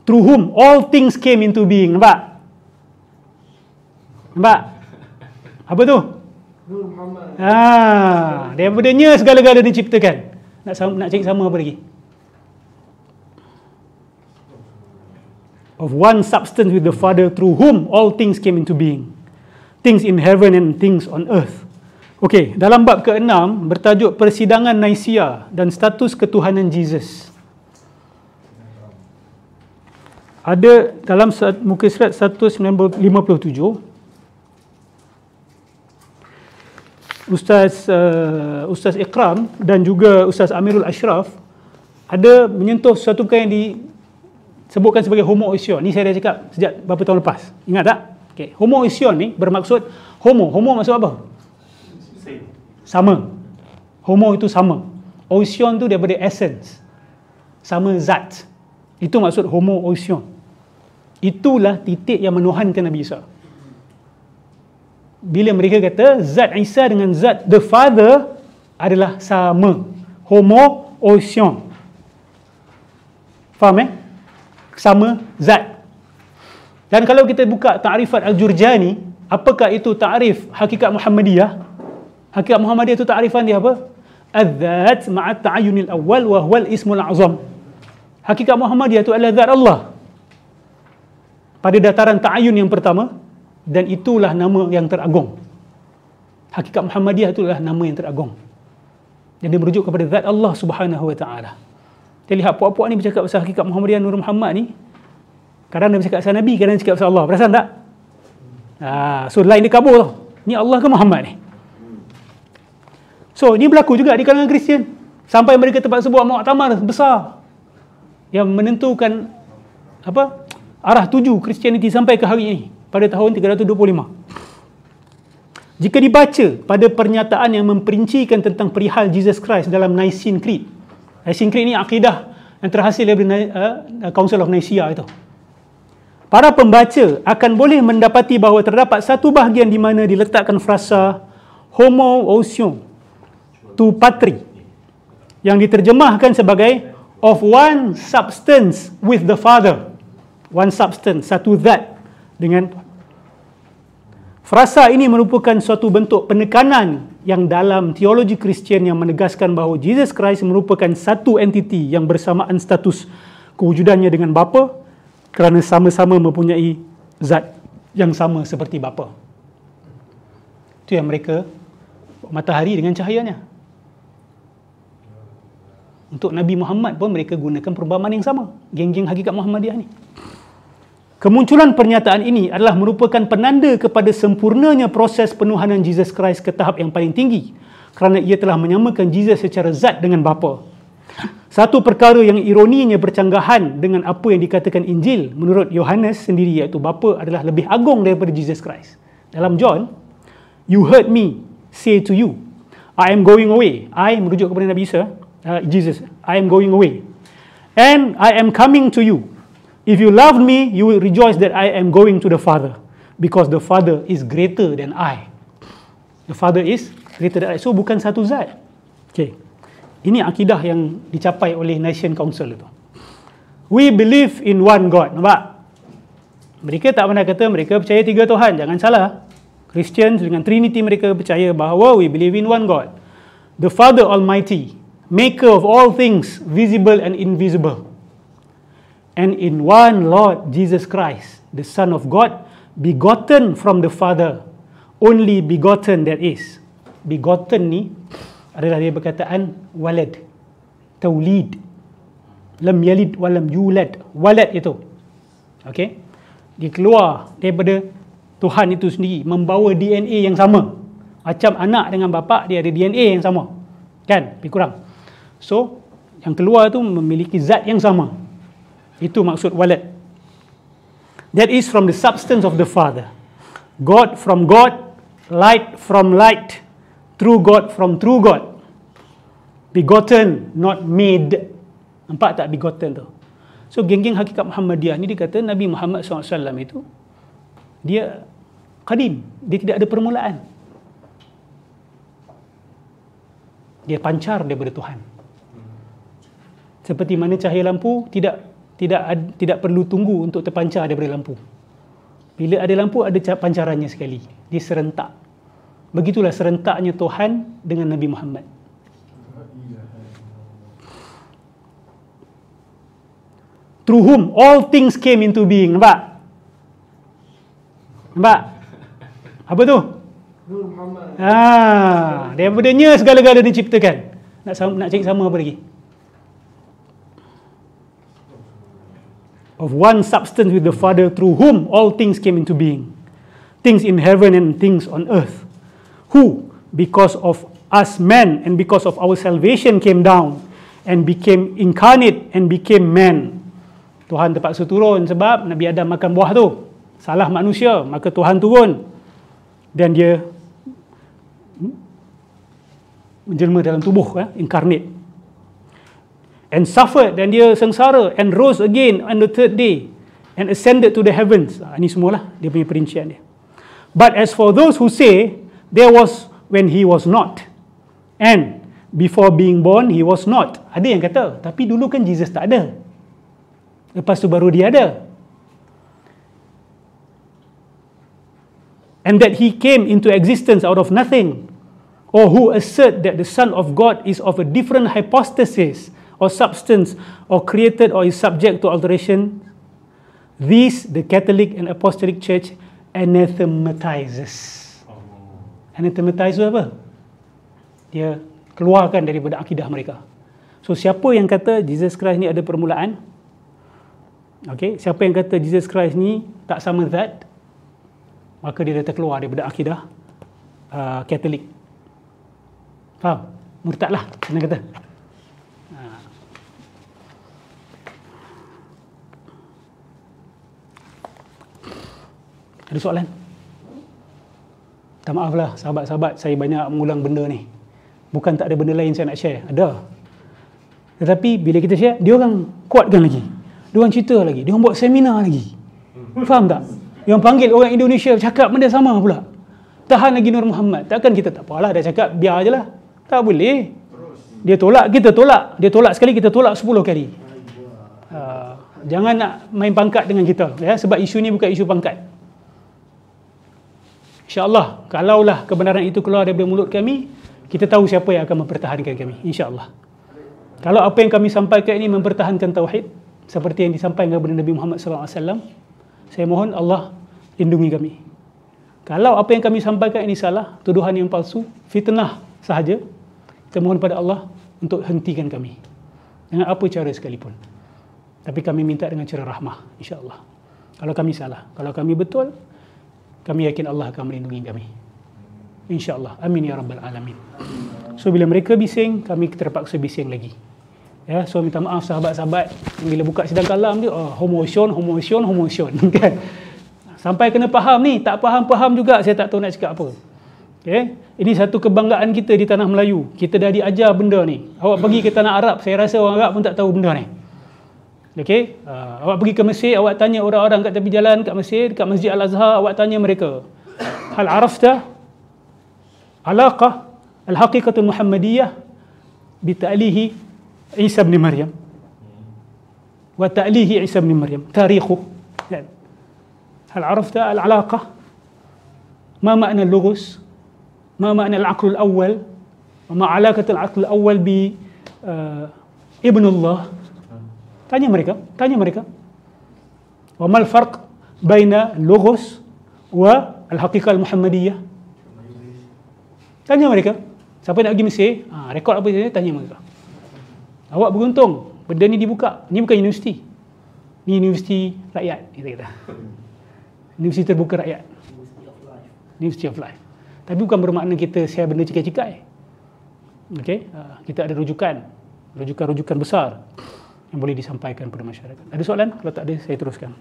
through whom all things came into being. Nampak? Nampak? Apa tu? Daripadanya segala-gala diciptakan. Nak cari sama apa lagi? Of one substance with the Father, through whom all things came into being. Things in heaven and things on earth. Okey, dalam bab ke-6 bertajuk persidangan Naisia dan status ketuhanan Jesus. Ada dalam muka surat 157, Ustaz Ikram dan juga Ustaz Amirul Ashraf ada menyentuh sesuatu perkara yang disebutkan sebagai homoousion. Ni saya dah cakap sejak beberapa tahun lepas. Ingat tak? Okay. Homoousion ni bermaksud homo maksud apa? Sama. Homo itu sama. Ousion tu daripada essence. Sama zat. Itu maksud homoousion. Itulah titik yang menuhankan Nabi Isa. Bila mereka kata zat Isa dengan zat the Father adalah sama. Homoousion. Faham Sama zat. Dan kalau kita buka ta'rifat Al-Jurjani, apakah itu ta'rif hakikat Muhammadiyah? Hakikat Muhammadiyah itu ta'rifan dia apa? Az-zat ma'at ta'ayunil awal wa huwal ismul azam. Hakikat Muhammadiyah itu adalah zat Allah pada dataran ta'ayun yang pertama, dan itulah nama yang teragung. Hakikat Muhammadiyah itulah nama yang teragung. Dan dia merujuk kepada zat Allah Subhanahu wa taala. Kita lihat puak-puak ni bercakap pasal hakikat Muhammadiyah Nur Muhammad ni, kadang dia bercakap pasal Nabi, kadang dia cakap pasal Allah. Perasan tak? So lain dia kabur tau. Ni Allah ke Muhammad ni? So ni berlaku juga di kalangan Kristian. Sampai mereka terpaksa buat muktamar besar yang menentukan arah tuju Kristianiti sampai ke hari ini pada tahun 325. Jika dibaca pada pernyataan yang memperincikan tentang perihal Jesus Christ dalam Nicene Creed. Nicene Creed ni akidah yang terhasil daripada Council of Nicaea itu. Para pembaca akan boleh mendapati bahawa terdapat satu bahagian di mana diletakkan frasa homoousion tu patri yang diterjemahkan sebagai of one substance with the Father. One substance, satu zat dengan. Frasa ini merupakan suatu bentuk penekanan yang dalam teologi Kristian yang menegaskan bahawa Jesus Christ merupakan satu entiti yang bersamaan status kewujudannya dengan Bapa kerana sama-sama mempunyai zat yang sama seperti Bapa. Itu yang mereka, matahari dengan cahayanya. Untuk Nabi Muhammad pun mereka gunakan perumpamaan yang sama. Geng-geng hakikat Muhammadiyah ni. Kemunculan pernyataan ini adalah merupakan penanda kepada sempurnanya proses penuhanan Jesus Christ ke tahap yang paling tinggi, kerana ia telah menyamakan Jesus secara zat dengan Bapa. Satu perkara yang ironinya bercanggahan dengan apa yang dikatakan Injil menurut Yohanes sendiri, iaitu Bapa adalah lebih agung daripada Jesus Christ. Dalam John, you heard me say to you, I am going away. I merujuk kepada Nabi Isa, Jesus. I am going away. And I am coming to you. If you love me, you will rejoice that I am going to the Father, because the Father is greater than I. The Father is greater than I. So bukan satu zat. Okay. Ini akidah yang dicapai oleh Nicene Council itu. We believe in one God. Nampak? Mereka tak pernah kata mereka percaya tiga Tuhan. Jangan salah. Christian dengan Trinity mereka percaya bahawa we believe in one God. The Father Almighty, maker of all things visible and invisible. And in one Lord Jesus Christ, the Son of God, begotten from the Father, only begotten that is. Begotten ni adalah dia perkataan walad, taulid, lam yalid walam yulad. Walad itu, okay, dia keluar daripada Tuhan itu sendiri, membawa DNA yang sama. Macam anak dengan bapa, dia ada DNA yang sama, kan? Lebih kurang. So yang keluar tu memiliki zat yang sama. Itu maksud walad. That is from the substance of the Father. God from God, light from light, true God from true God. Begotten, not made. Nampak tak begotten tu? So geng-geng hakikat Muhammadiyah ni dia kata Nabi Muhammad SAW itu, dia qadim, dia tidak ada permulaan. Dia pancar daripada Tuhan. Seperti mana cahaya lampu tidak tidak perlu tunggu untuk terpancar daripada lampu. Bila ada lampu, ada pancarannya sekali. Dia serentak. Begitulah serentaknya Tuhan dengan Nabi Muhammad. Through whom all things came into being. Nampak? Nampak? Apa tu? Daripadanya segala-gala diciptakan. Nak cari sama apa lagi? Of one substance with the Father, through whom all things came into being. Things in heaven and things on earth. Who, because of us men and because of our salvation, came down and became incarnate and became man. Tuhan terpaksa turun sebab Nabi Adam makan buah tu. Salah manusia, maka Tuhan turun. Dan dia menjelma dalam tubuh, incarnate. And suffered, dan dia sengsara, and rose again on the third day, and ascended to the heavens. Ini semualah dia punya perincian dia. But as for those who say, there was when he was not, and before being born he was not. Ada yang kata, tapi dulu kan Jesus tak ada, lepas tu baru dia ada. And that he came into existence out of nothing. Or who assert that the Son of God is of a different hypostasis or substance, or created or is subject to alteration, these the Catholic and Apostolic Church anathematizes. Anathematize itu apa? Dia keluarkan daripada akidah mereka. So siapa yang kata Jesus Christ ni ada permulaan, okay, siapa yang kata Jesus Christ ni tak sama zat, maka dia dah terkeluar daripada akidah Katolik. Faham? Murtad lah, senang kata. Ada soalan? Tak maaf lah sahabat-sahabat, saya banyak mengulang benda ni. Bukan tak ada benda lain saya nak share, ada. Tetapi bila kita share, dia orang kuatkan lagi. Dia orang cerita lagi, dia orang buat seminar lagi. Faham tak? Dia orang panggil orang Indonesia cakap benda sama pula. Tahan lagi Nur Muhammad. Takkan kita tak apalah, dah cakap biar je lah. Tak boleh. Dia tolak, kita tolak. Dia tolak sekali, kita tolak 10 kali. Jangan nak main pangkat dengan kita, ya? Sebab isu ni bukan isu pangkat. InsyaAllah, kalaulah kebenaran itu keluar daripada mulut kami, kita tahu siapa yang akan mempertahankan kami, insyaAllah. Kalau apa yang kami sampaikan ini mempertahankan tauhid, seperti yang disampaikan kepada Nabi Muhammad SAW, saya mohon Allah lindungi kami. Kalau apa yang kami sampaikan ini salah, tuduhan yang palsu, fitnah sahaja, kita mohon pada Allah untuk hentikan kami dengan apa cara sekalipun. Tapi kami minta dengan cara rahmah, insyaAllah. Kalau kami salah, kalau kami betul, kami yakin Allah akan melindungi kami, insyaAllah. Amin ya Rabbal Alamin. So bila mereka bising, kami terpaksa bising lagi, ya. So minta maaf sahabat-sahabat, bila buka sidang kalam dia, homotion kan. Sampai kena faham ni, tak faham juga, saya tak tahu nak cakap apa. Okay? Ini satu kebanggaan kita di tanah Melayu. Kita dah diajar benda ni. Awak pergi ke tanah Arab, saya rasa orang Arab pun tak tahu benda ni. Okay? Awak pergi ke Mesir, awak tanya orang-orang kat tepi jalan kat Mesir, kat Masjid Al-Azhar, awak tanya mereka, hal arafta alaqah al-haqiqatul Muhammadiyah bi ta'lihi Isa bin Maryam wa ta'lihi Isa bin Maryam tarikhu. Hal arafta al-alaqah, ma makna al-lughus, ma makna al-aql al-awwal, wa ma alaqat al-aql al-awwal bi ibn Allah. Tanya mereka. Wa mal farq baina lughus wa al-haqiqah al-Muhammadiyah. Tanya mereka. Siapa nak pergi Mesir, rekod apa saja, tanya mereka. Awak beruntung, benda ni dibuka. Ni bukan universiti. Ni universiti rakyat, kita kata. Universiti terbuka rakyat. University of Life. Tapi bukan bermakna kita share benda cikai-cikai. Okay? Kita ada rujukan besar yang boleh disampaikan kepada masyarakat. Ada soalan? Kalau tak ada, saya teruskan.